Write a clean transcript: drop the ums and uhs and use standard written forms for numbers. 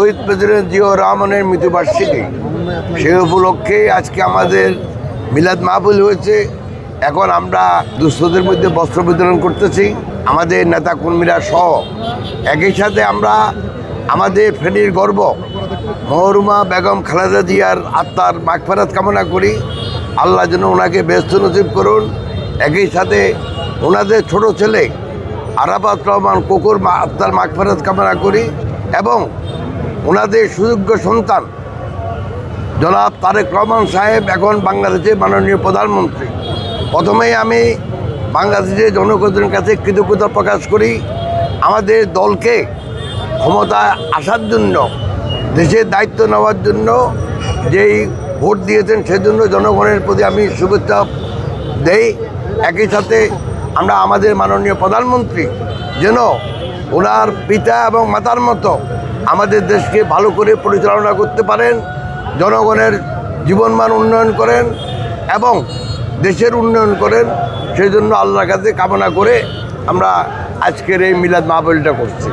শহীদ president Ziaur রহমানের মৃত্যুবার্ষিকী, সেই উপলক্ষে আজকে আমাদের মিলাদ মাহফিল হয়েছে। এখন আমরা দুস্থদের মধ্যে বস্ত্র বিতরণ করতেছি, আমাদের নেতা কর্মীরা সহ। একই সাথে আমরা আমাদের ফেনীর গর্ব মহরুমা বেগম খালেদা জিয়ার আত্মার মাগফিরাত কামনা করি। আল্লাহ যেন ওনাকে ব্যস্ত নসিব করুন। একই সাথে ওনাদের ছোট ছেলে আরাফাত রহমান কোকুর আত্মার মাগফিরাত কামনা করি এবং ওনাদের সুযোগ্য সন্তান জনাব তারেক রহমান সাহেব এখন বাংলাদেশের মাননীয় প্রধানমন্ত্রী। প্রথমেই আমি বাংলাদেশের জনগণের কাছে কৃতজ্ঞতা প্রকাশ করি আমাদের দলকে ক্ষমতায় আসার জন্য, দেশের দায়িত্ব নেওয়ার জন্য যেই ভোট দিয়েছেন সেজন্য জনগণের প্রতি আমি শুভেচ্ছা দেই। একই সাথে আমরা আমাদের মাননীয় প্রধানমন্ত্রী যেন ওনার পিতা এবং মাতার মতো আমাদের দেশকে ভালো করে পরিচালনা করতে পারেন, জনগণের জীবনমান উন্নয়ন করেন এবং দেশের উন্নয়ন করেন, সেই জন্য আল্লাহর কাছে কামনা করে আমরা আজকের এই মিলাদ মাহফিলটা করছি।